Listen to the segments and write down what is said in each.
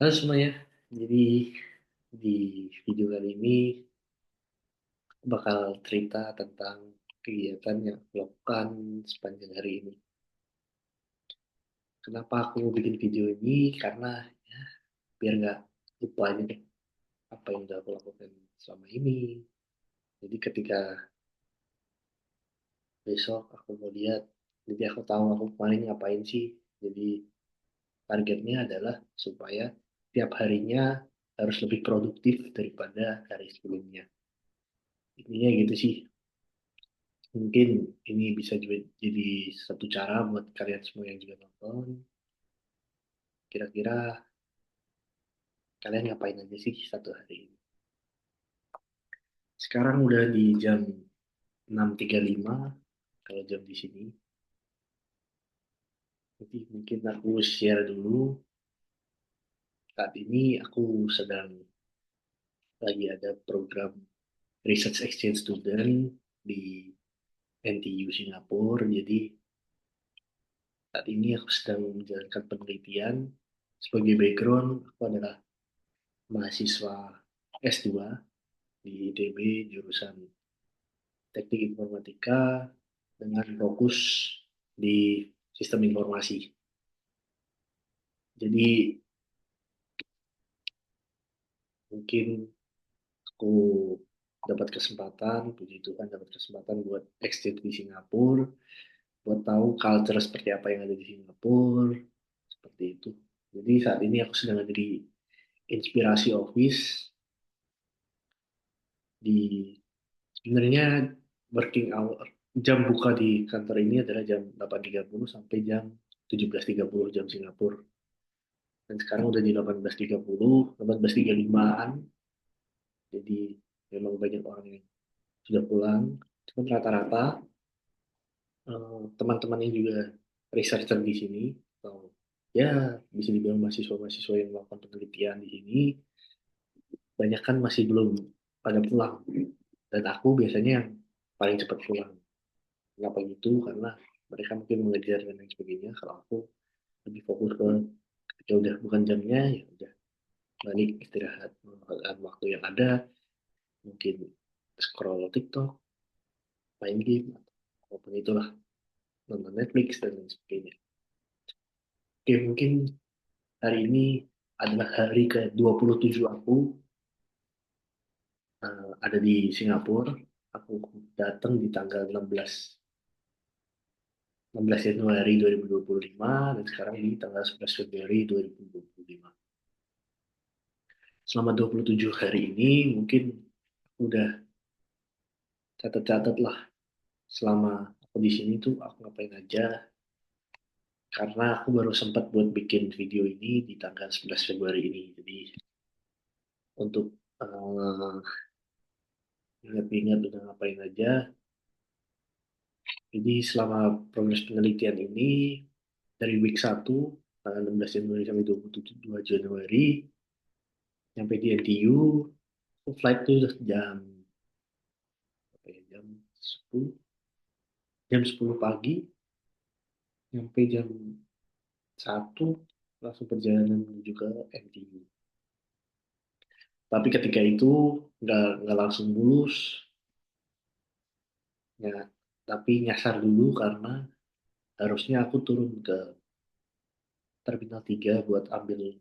Halo semuanya, jadi di video kali ini aku bakal cerita tentang kegiatan yang aku lakukan sepanjang hari ini. Kenapa aku bikin video ini? Karena ya, biar nggak lupa aja deh apa yang udah aku lakukan selama ini. Jadi ketika besok aku mau lihat, jadi aku tahu aku kemarin ngapain sih. Jadi targetnya adalah supaya tiap harinya harus lebih produktif daripada hari sebelumnya. Intinya gitu sih. Mungkin ini bisa juga jadi satu cara buat kalian semua yang juga nonton. Kira-kira kalian ngapain aja sih satu hari ini? Sekarang udah di jam 6.35 kalau jam di sini. Jadi mungkin aku share dulu. Saat ini aku sedang lagi ada program Research Exchange Student di NTU Singapura. Jadi saat ini aku sedang menjalankan penelitian. Sebagai background, aku adalah mahasiswa S2 di ITB jurusan Teknik Informatika dengan fokus di sistem informasi. Jadi mungkin aku dapat kesempatan, puji Tuhan dapat kesempatan buat exchange di Singapura, buat tahu culture seperti apa yang ada di Singapura, seperti itu. Jadi saat ini aku sedang ada di Inspirasi Office di sebenarnya working hour jam buka di kantor ini adalah jam 8.30 sampai jam 17.30 jam Singapura. Dan sekarang udah di 18.30, 18.35-an. Jadi memang banyak orang yang sudah pulang. Cuman rata-rata teman-teman yang juga researcher di sini, atau ya bisa dibilang mahasiswa-mahasiswa yang melakukan penelitian di sini, banyak kan masih belum pada pulang. Dan aku biasanya yang paling cepat pulang. Kenapa gitu? Karena mereka mungkin mengejar dan lain sebagainya. Kalau aku lebih fokus ke ketika udah bukan jamnya, ya udah balik istirahat, memanfaatkan waktu yang ada, mungkin scroll TikTok, main game, atau apapun itulah, nonton Netflix dan lain sebagainya. Oke, mungkin hari ini adalah hari ke-27 aku ada di Singapura. Aku datang di tanggal 16 Januari 2025 dan sekarang di tanggal 11 Februari 2025. Selama 27 hari ini mungkin aku udah catat-catat lah selama aku di sini tuh aku ngapain aja, karena aku baru sempat buat bikin video ini di tanggal 11 Februari ini. Jadi untuk uh, ingat-ingat udah ngapain aja. Jadi selama proses penelitian ini dari week 1 tanggal 16 Januari sampai 22 Januari sampai di NTU, aku flight tuh udah jam apa ya, jam 10 pagi sampai jam 1 langsung perjalanan menuju ke NTU. Tapi ketika itu nggak langsung mulus, ya, tapi nyasar dulu karena harusnya aku turun ke Terminal 3 buat ambil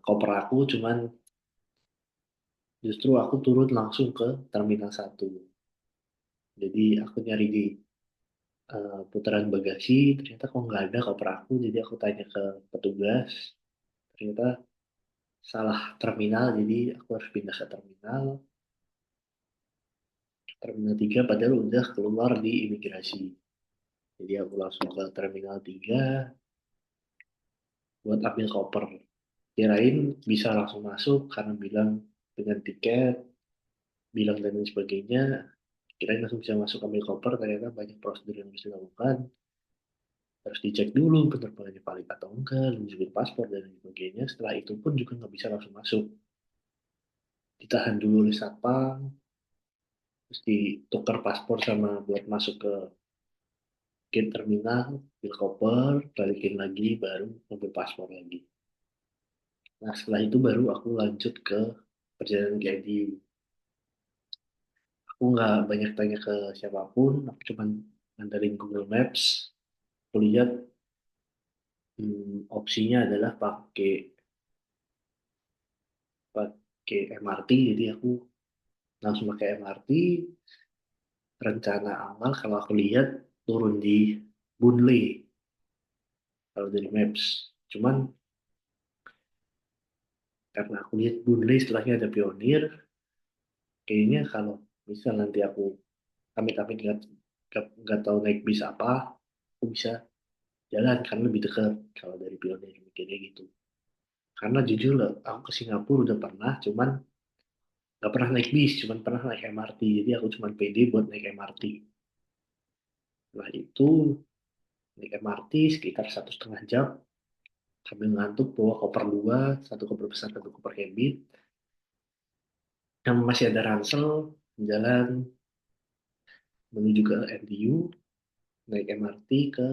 koper aku, cuman justru aku turun langsung ke Terminal 1. Jadi aku nyari di putaran bagasi, ternyata kok nggak ada koper aku, jadi aku tanya ke petugas, ternyata salah terminal, jadi aku harus pindah ke Terminal 3 padahal udah keluar di imigrasi. Jadi aku langsung ke Terminal 3 buat ambil koper. Kirain bisa langsung masuk karena bilang dengan tiket, bilang dan lain sebagainya. Kirain langsung bisa masuk ambil koper, ternyata banyak prosedur yang bisa dilakukan. Harus dicek dulu penerbangannya valid atau enggak, nunjukin paspor dan lain sebagainya. Setelah itu pun juga nggak bisa langsung masuk. Ditahan dulu oleh satpam, terus ditukar paspor sama buat masuk ke Gate terminal, ambil koper, balikin lagi, baru ambil paspor lagi. Nah, setelah itu baru aku lanjut ke perjalanan ke IDU. Aku nggak banyak tanya ke siapapun, aku cuman ngandelin Google Maps. Aku lihat opsinya adalah pakai MRT, jadi aku langsung pakai MRT. Rencana awal kalau aku lihat turun di Boonlay kalau dari Maps. Cuman karena aku lihat Boonlay setelahnya ada Pionir, kayaknya kalau misal nanti aku amit-amit nggak tahu naik bis apa, aku bisa jalan karena lebih dekat kalau dari Pionir mikirnya gitu. Karena jujur lah, aku ke Singapura udah pernah, cuman nggak pernah naik bis, cuman pernah naik MRT. Jadi aku cuman pede buat naik MRT. Setelah itu naik MRT sekitar 1,5 jam sambil ngantuk bawa koper dua, satu koper besar, satu koper cabin. Yang masih ada ransel, jalan menuju ke MDU, naik MRT ke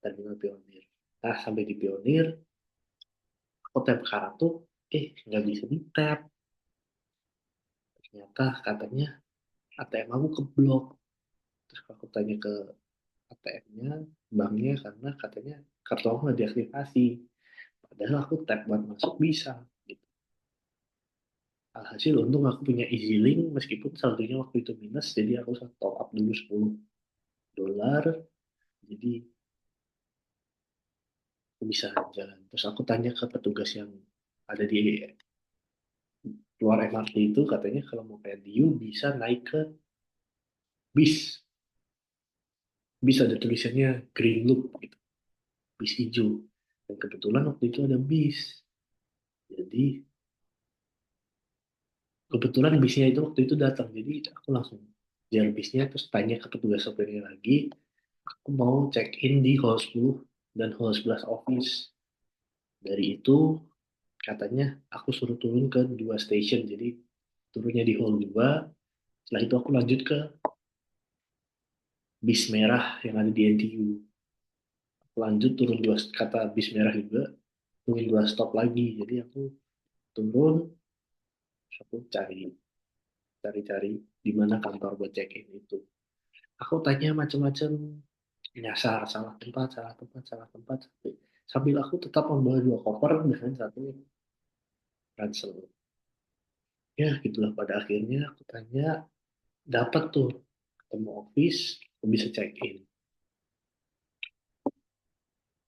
Terminal Pionir. Nah, sampai di Pionir, aku tap kartu, nggak bisa di tap. Ternyata katanya ATM aku keblok. Terus aku tanya ke ATM-nya, banknya, karena katanya kartu aku nggak diaktifasi. Padahal aku tap buat masuk bisa. Gitu. Alhasil untung aku punya EasyLink, meskipun saldonya waktu itu minus, jadi aku top up dulu $10. Jadi aku bisa jalan. Terus aku tanya ke petugas yang ada di luar MRT itu, katanya kalau mau ke NTU bisa naik ke bis. Bis ada tulisannya Green Loop gitu, bis hijau. Dan kebetulan waktu itu ada bis. Jadi kebetulan bisnya itu waktu itu datang. Jadi aku langsung jalan bisnya terus tanya ke petugas sopirnya lagi, aku mau check in di hall 10 dan hall 11 office. Dari itu katanya aku suruh turun ke dua station. Jadi turunnya di hall 2, setelah itu aku lanjut ke bis merah yang ada di NTU. Aku lanjut turun dua, kata bis merah juga, turun dua stop lagi. Jadi aku turun, terus aku cari-cari di mana kantor buat check in itu. Aku tanya macam-macam, nyasar salah tempat, salah tempat, salah tempat, sambil aku tetap membawa dua koper dengan satu ransel. Ya gitulah, pada akhirnya aku tanya, dapat tuh ketemu office, aku bisa check in.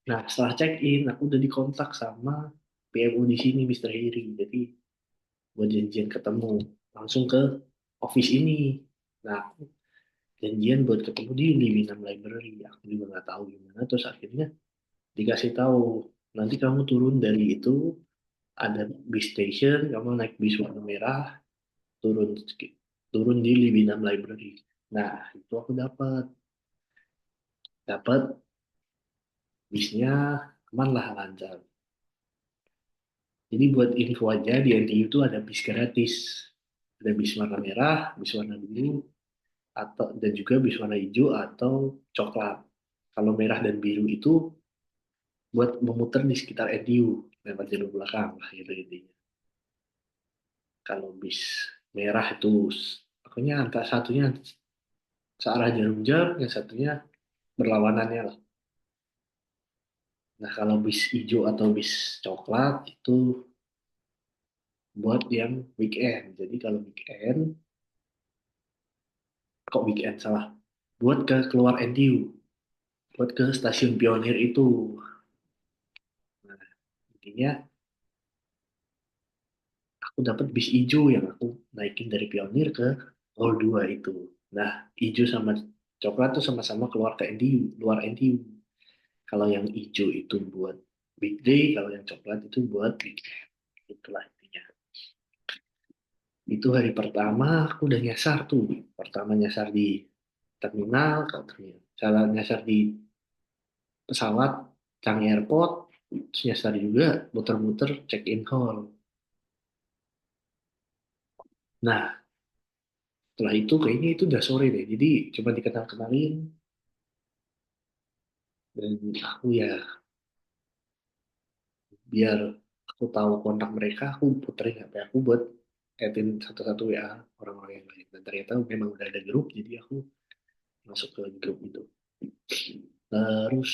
Nah, setelah check-in, aku udah dikontak sama PMO di sini, Mr. Heri. Jadi, buat janjian ketemu. Langsung ke office ini. Nah, aku janjian buat ketemu di Liminam Library. Aku juga nggak tahu gimana. Terus akhirnya dikasih tahu, nanti kamu turun dari itu, ada bis station, kamu naik bis warna merah, turun turun di Liminam Library. Nah, itu aku dapat bisnya, aman lah, lancar. Jadi buat info aja di NTU itu ada bis gratis. Ada bis warna merah, bis warna biru, atau dan juga bis warna hijau atau coklat. Kalau merah dan biru itu buat memutar di sekitar NTU, lewat jalur belakang lah gitu intinya. Kalau bis merah itu pokoknya antara satunya searah jarum jam, yang satunya berlawanannya lah. Nah kalau bis hijau atau bis coklat itu buat yang weekend. Jadi kalau weekend, kok weekend salah, buat ke keluar NTU, buat ke stasiun Pionir itu. Nah, intinya aku dapat bis hijau yang aku naikin dari Pionir ke Hall 2 itu. Nah, hijau sama coklat tuh sama-sama keluar ke NTU, luar NTU. Kalau yang hijau itu buat weekday, kalau yang coklat itu buat weekend. Itulah intinya. Itu hari pertama aku udah nyasar tuh. Pertama nyasar di terminal, kalau terminal. Salah nyasar di pesawat Changi Airport, terus nyasar juga muter-muter check-in hall. Nah, setelah itu kayaknya itu udah sore deh. Jadi coba dikenal-kenalin. Dan aku ya biar aku tahu kontak mereka, aku puterin HP aku buat editin satu-satu WA orang-orang yang lain. Dan ternyata memang udah ada grup, jadi aku masuk ke grup itu. Terus,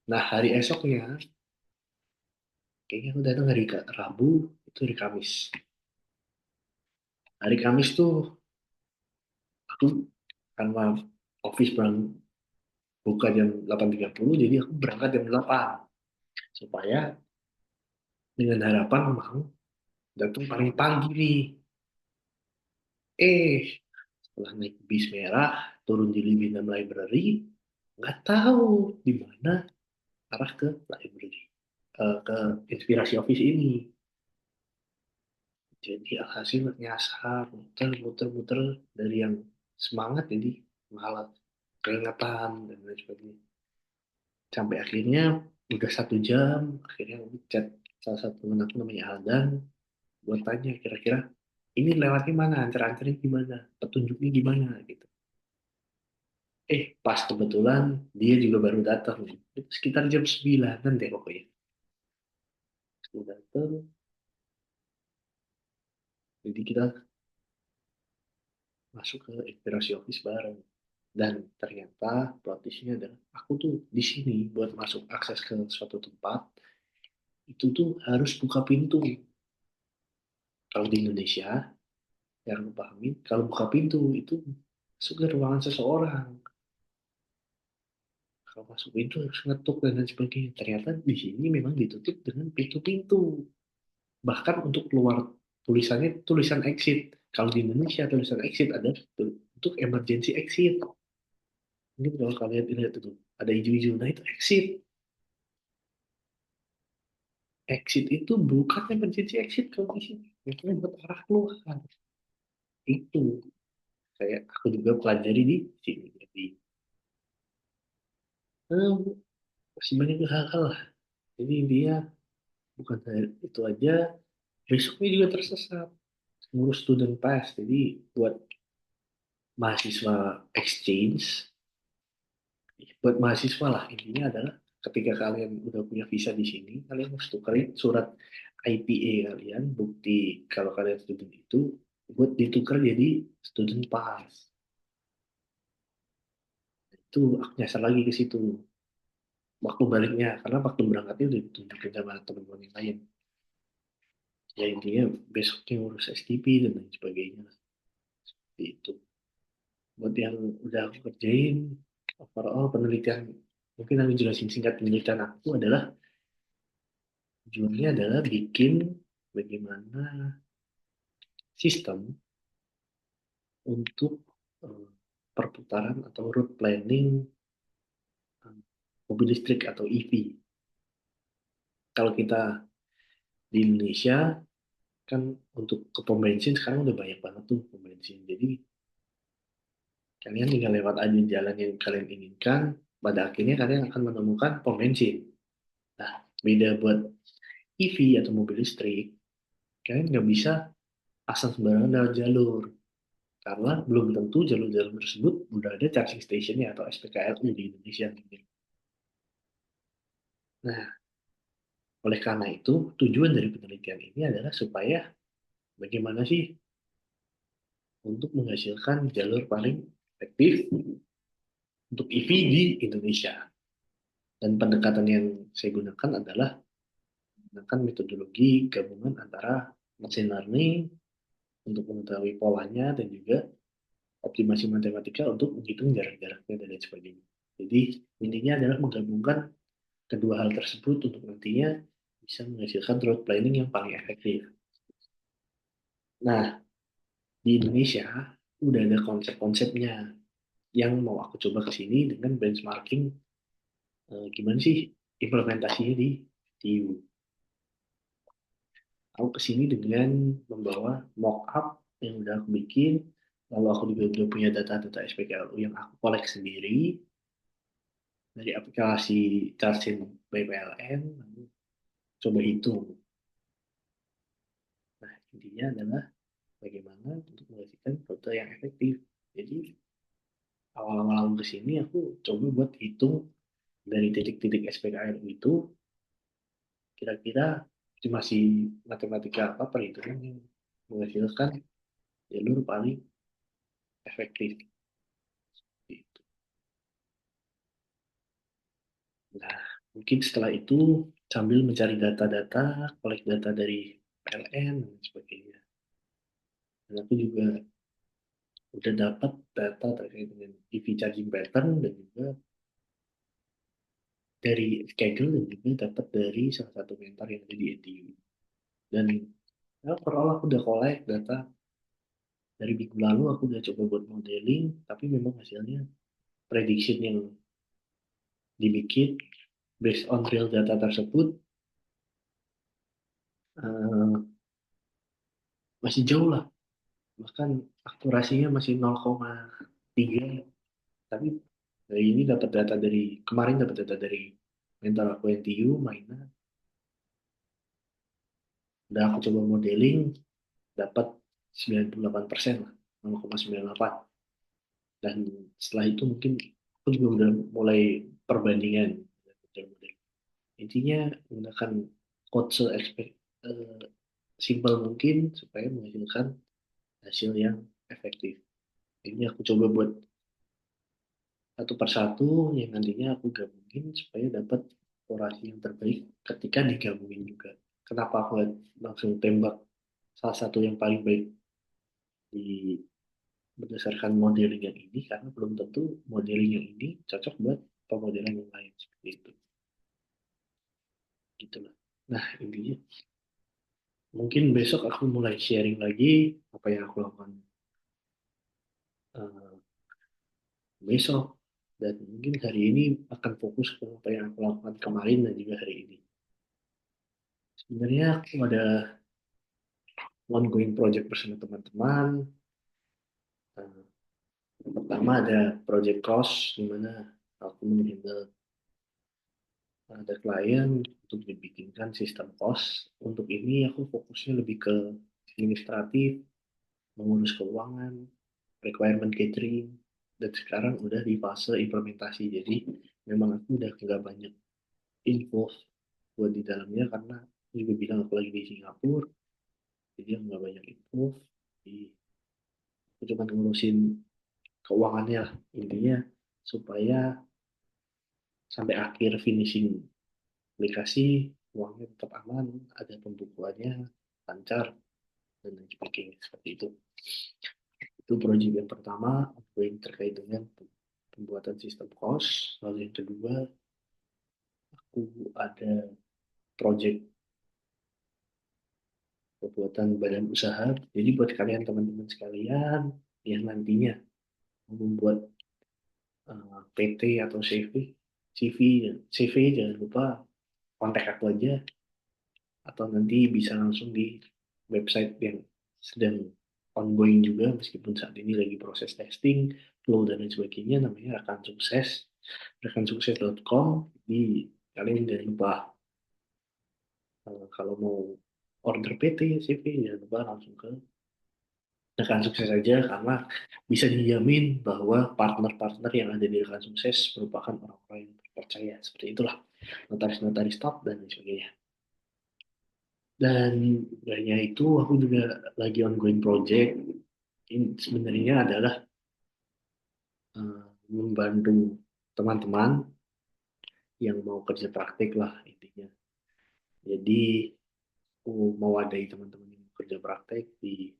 nah hari esoknya, kayaknya aku datang hari Rabu, itu hari Kamis. Hari Kamis tuh aku karena office buka jam 8.30, jadi aku berangkat jam 8 supaya dengan harapan mau datang paling pagi nih. Eh, setelah naik bis merah, turun di Libinam Library, nggak tahu di mana arah ke library, ke inspirasi office ini. Jadi alhasil nyasar, muter, muter, muter dari yang semangat jadi malah keringetan dan lain sebagainya. Sampai akhirnya udah 1 jam, akhirnya aku chat salah satu temen aku namanya Aldan, buat tanya kira-kira ini lewatnya mana, antar-antarnya gimana, petunjuknya gimana gitu. Pas kebetulan dia juga baru datang. Itu sekitar jam 9 deh pokoknya. Dia datang, jadi kita masuk ke inspirasi office bareng. Dan ternyata plot twist-nya adalah aku tuh di sini buat masuk akses ke suatu tempat itu tuh harus buka pintu. Kalau di Indonesia, yang aku pahami, kalau buka pintu itu masuk ke ruangan seseorang. Kalau masuk pintu harus ngetuk dan lain sebagainya. Ternyata di sini memang ditutup dengan pintu-pintu. Bahkan untuk keluar tulisannya tulisan exit. Kalau di Indonesia tulisan exit ada untuk emergency exit. Ini kalau kalian lihat itu ada hijau-hijau, nah itu exit. Exit itu bukan emergency exit kalau di sini. Itu buat arah keluar. Itu saya aku juga pelajari di sini. Jadi eh, masih banyak hal-hal lah. Jadi dia bukan itu aja. Besoknya juga tersesat ngurus student pass. Jadi buat mahasiswa exchange, buat mahasiswa lah intinya adalah ketika kalian udah punya visa di sini, kalian harus tukerin surat IPA kalian, bukti kalau kalian student itu buat ditukar jadi student pass. Itu aku nyasar lagi ke situ waktu baliknya, karena waktu berangkatnya udah ditunjukin sama teman-teman yang lain. Ya intinya besoknya urus STP dan lain sebagainya. Seperti itu. Buat yang udah aku kerjain, overall penelitian, mungkin aku jelasin singkat penelitian aku adalah tujuannya adalah bikin bagaimana sistem untuk eh, perputaran atau route planning eh, mobil listrik atau EV. Kalau kita di Indonesia kan untuk ke pom bensin sekarang udah banyak banget tuh pom bensin. Jadi kalian tinggal lewat aja jalan yang kalian inginkan, pada akhirnya kalian akan menemukan pom bensin. Nah, beda buat EV atau mobil listrik, kalian nggak bisa asal sembarangan lewat jalur. Karena belum tentu jalur-jalur tersebut udah ada charging stationnya atau SPKLU di Indonesia. Nah, oleh karena itu, tujuan dari penelitian ini adalah supaya bagaimana sih untuk menghasilkan jalur paling efektif untuk EV di Indonesia. Dan pendekatan yang saya gunakan adalah menggunakan metodologi gabungan antara machine learning untuk mengetahui polanya dan juga optimasi matematika untuk menghitung jarak-jaraknya dan lain sebagainya. Jadi intinya adalah menggabungkan kedua hal tersebut untuk nantinya bisa menghasilkan road planning yang paling efektif. Nah, di Indonesia udah ada konsep-konsepnya yang mau aku coba ke sini dengan benchmarking gimana sih implementasinya di TU. Aku ke sini dengan membawa mockup yang udah aku bikin, lalu aku juga udah punya data-data SPKLU yang aku kolek sendiri dari aplikasi Charging by PLN, lalu coba hitung. Nah, intinya adalah bagaimana untuk menghasilkan rute yang efektif. Jadi awal-awal ke sini aku coba buat hitung dari titik-titik SPKN itu kira-kira estimasi matematika apa perhitungan yang menghasilkan jalur paling efektif gitu. Nah, mungkin setelah itu sambil mencari data-data, kolek data dari PLN dan sebagainya. Dan aku juga udah dapat data terkait dengan EV charging pattern dan juga dari schedule dan juga dapat dari salah satu mentor yang ada di NTU. Dan ya, overall aku udah collect data dari minggu lalu, aku udah coba buat modeling, tapi memang hasilnya prediction yang dibikin based on real data tersebut uh, masih jauh lah, bahkan akurasinya masih 0,3. Tapi dari ini dapat data dari kemarin, dapat data dari mentor aku NTU mainnya, udah aku coba modeling dapat 98% lah, 0,98. Dan setelah itu mungkin aku juga udah mulai perbandingan intinya menggunakan code simple mungkin supaya menghasilkan hasil yang efektif. Ini aku coba buat satu persatu yang nantinya aku gabungin supaya dapat orasi yang terbaik ketika digabungin juga. Kenapa aku langsung tembak salah satu yang paling baik di berdasarkan modeling yang ini, karena belum tentu modeling yang ini cocok buat pemodelan yang lain seperti itu. Gitu lah. Nah, intinya mungkin besok aku mulai sharing lagi apa yang aku lakukan eh, besok, dan mungkin hari ini akan fokus ke apa yang aku lakukan kemarin dan juga hari ini. Sebenarnya aku ada ongoing project bersama teman-teman. Eh, Pertama ada project cost di mana aku menghandle ada klien untuk dibikinkan sistem cost. Untuk ini aku fokusnya lebih ke administratif, mengurus keuangan, requirement catering, dan sekarang udah di fase implementasi. Jadi memang aku udah nggak banyak info buat di dalamnya karena aku juga bilang aku lagi di Singapura, jadi aku nggak banyak info. Jadi aku cuma ngurusin keuangannya lah intinya, supaya sampai akhir finishing aplikasi uangnya tetap aman, ada pembukuannya lancar dan lain sebagainya seperti itu. Itu proyek yang pertama, yang terkait dengan pembuatan sistem cost. Lalu yang kedua, aku ada proyek pembuatan badan usaha. Jadi buat kalian teman-teman sekalian yang nantinya membuat PT atau CV jangan lupa kontak aku aja, atau nanti bisa langsung di website yang sedang ongoing juga meskipun saat ini lagi proses testing, flow dan lain sebagainya, namanya Rekan Sukses, rekansukses.com. Jadi kalian jangan lupa kalau mau order PT, CV jangan lupa langsung ke Rekan Sukses aja, karena bisa dijamin bahwa partner-partner yang ada di Rekan Sukses merupakan orang-orang yang terpercaya. Seperti itulah, notaris-notaris top dan lain sebagainya. Dan hanya itu, aku juga lagi ongoing project. Ini sebenarnya adalah membantu teman-teman yang mau kerja praktik lah intinya. Jadi aku mau wadai teman-teman yang kerja praktek di,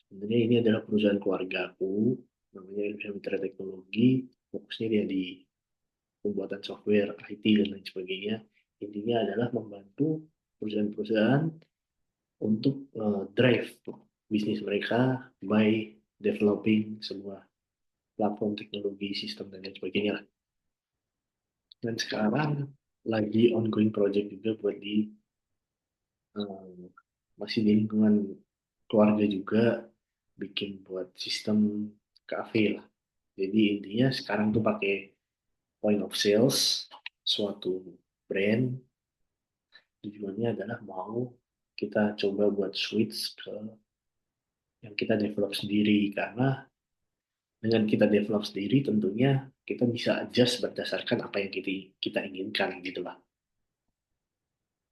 sebenarnya ini adalah perusahaan keluarga aku, namanya Indonesia Mitra Teknologi, fokusnya dia di pembuatan software, IT dan lain sebagainya. Intinya adalah membantu perusahaan-perusahaan untuk drive bisnis mereka by developing sebuah platform teknologi, sistem dan lain sebagainya. Dan sekarang lagi ongoing project juga buat di eh, masih di lingkungan keluarga juga, bikin buat sistem cafe lah. Jadi intinya sekarang tuh pakai point of sales suatu brand, tujuannya adalah mau kita coba buat switch ke yang kita develop sendiri, karena dengan kita develop sendiri tentunya kita bisa adjust berdasarkan apa yang kita inginkan gitu lah.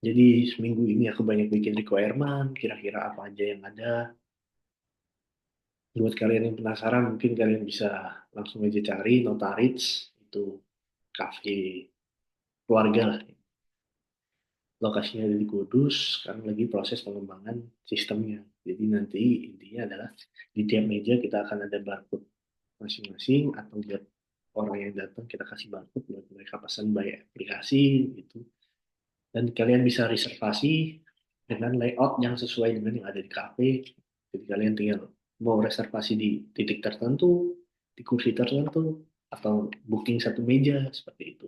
Jadi seminggu ini aku banyak bikin requirement, kira-kira apa aja yang ada. Buat kalian yang penasaran, mungkin kalian bisa langsung aja cari Notarits, itu cafe keluarga lah. Lokasinya ada di Kudus, sekarang lagi proses pengembangan sistemnya. Jadi nanti intinya adalah di tiap meja kita akan ada barcode masing-masing, atau buat orang yang datang kita kasih barcode buat mereka pesan by aplikasi gitu. Dan kalian bisa reservasi dengan layout yang sesuai dengan yang ada di kafe. Jadi kalian tinggal mau reservasi di titik tertentu, di kursi tertentu, atau booking satu meja seperti itu.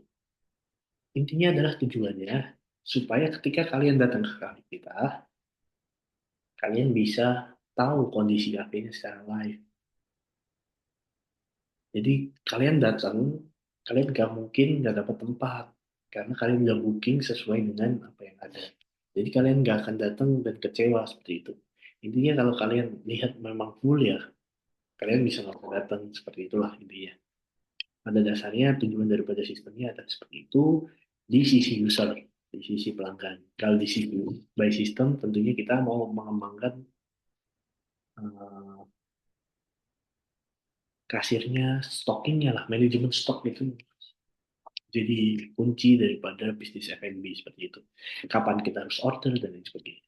Intinya adalah tujuannya supaya ketika kalian datang ke kafe kita, kalian bisa tahu kondisi kafenya secara live. Jadi kalian datang, kalian nggak mungkin nggak dapat tempat karena kalian udah booking sesuai dengan apa yang ada. Jadi kalian nggak akan datang dan kecewa seperti itu. Intinya kalau kalian lihat memang full ya, kalian bisa nggak usah datang seperti itulah intinya. Pada dasarnya tujuan daripada sistemnya adalah seperti itu di sisi user, di sisi pelanggan. Kalau di sisi by system tentunya kita mau mengembangkan eh, kasirnya, stockingnya lah, manajemen stok itu jadi kunci daripada bisnis F&B seperti itu. Kapan kita harus order dan lain sebagainya.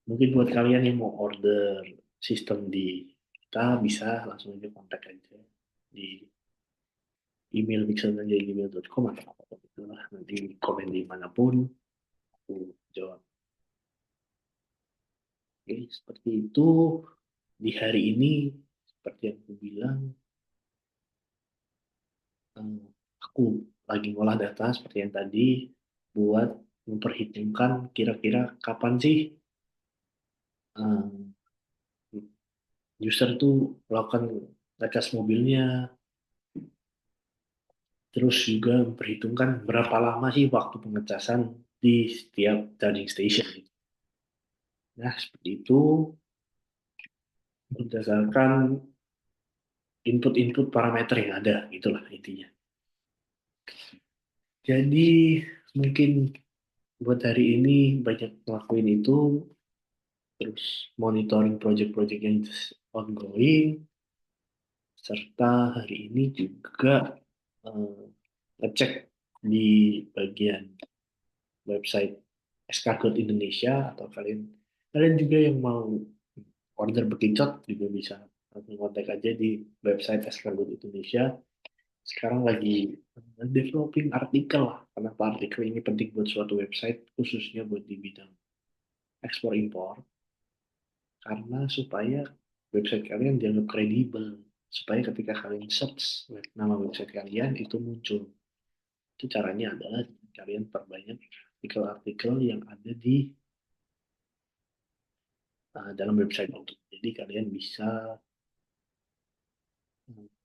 Mungkin buat kalian yang mau order sistem di kita bisa langsung aja kontak aja di email mixelnanjay@gmail.com atau apapun itulah, nanti komen di manapun aku jawab. Oke, seperti itu di hari ini seperti yang aku bilang, eh, aku lagi ngolah data seperti yang tadi buat memperhitungkan kira-kira kapan sih eh, user tuh melakukan ngecas mobilnya, terus juga memperhitungkan berapa lama sih waktu pengecasan di setiap charging station. Nah, seperti itu berdasarkan input-input parameter yang ada, itulah intinya. Jadi mungkin buat hari ini banyak ngelakuin itu, terus monitoring project-project yang ongoing, serta hari ini juga eh, ngecek di bagian website Escargot Indonesia, atau kalian kalian juga yang mau order bekicot juga bisa langsung kontak aja di website Escargot Indonesia. Sekarang lagi developing artikel lah, kenapa artikel ini penting buat suatu website khususnya buat di bidang ekspor impor, karena supaya website kalian dianggap kredibel, supaya ketika kalian search nama website kalian itu muncul. Itu caranya adalah kalian perbanyak artikel-artikel yang ada di dalam website itu. Jadi kalian bisa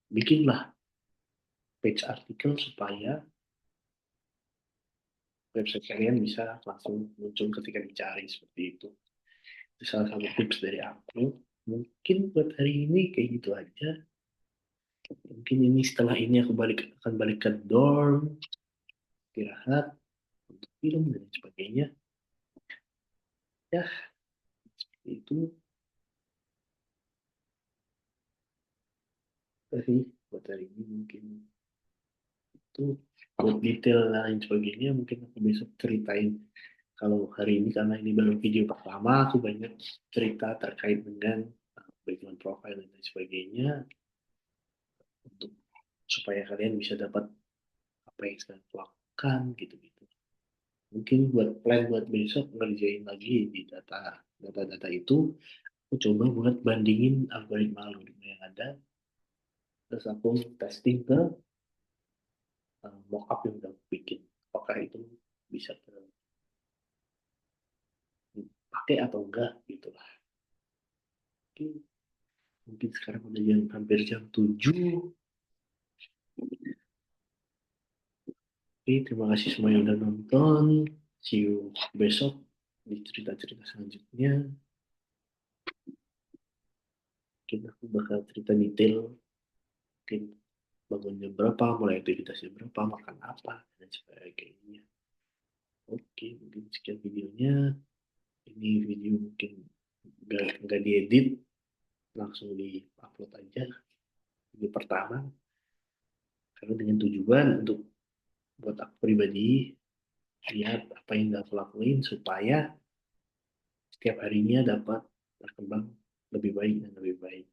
bikinlah page artikel supaya website kalian bisa langsung muncul ketika dicari seperti itu. Itu salah satu tips dari aku. Mungkin buat hari ini kayak gitu aja. Mungkin ini setelah ini aku akan balik ke dorm, istirahat, untuk film dan sebagainya. Ya, itu dari buat hari ini mungkin itu buat detail lain sebagainya mungkin aku besok ceritain. Kalau hari ini karena ini baru video pertama, aku banyak cerita terkait dengan background profile dan lain sebagainya, untuk supaya kalian bisa dapat apa yang sedang lakukan gitu-gitu. Mungkin buat plan buat besok ngerjain lagi di data-data itu, aku coba buat bandingin algoritma yang ada, terus aku testing ke mockup yang udah aku bikin. Apakah itu bisa dipakai atau enggak gitu lah. Oke, mungkin sekarang udah hampir jam 7. Oke, terima kasih semua yang udah nonton. See you besok di cerita-cerita selanjutnya. Mungkin aku bakal cerita detail. Mungkin bangun jam berapa, mulai aktivitasnya berapa, makan apa, dan sebagainya. Oke, mungkin sekian videonya. Ini video mungkin nggak diedit, langsung di-upload aja. Video pertama, karena dengan tujuan untuk buat aku pribadi, lihat apa yang udah aku lakuin supaya setiap harinya dapat berkembang lebih baik dan lebih baik.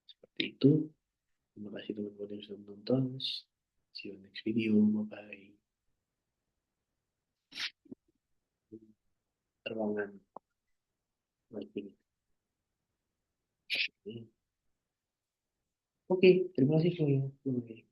Seperti itu. Terima kasih teman-teman yang sudah menonton. See you next video. Bye-bye. Terbangan lagi. Oke, terima kasih semuanya. Bye.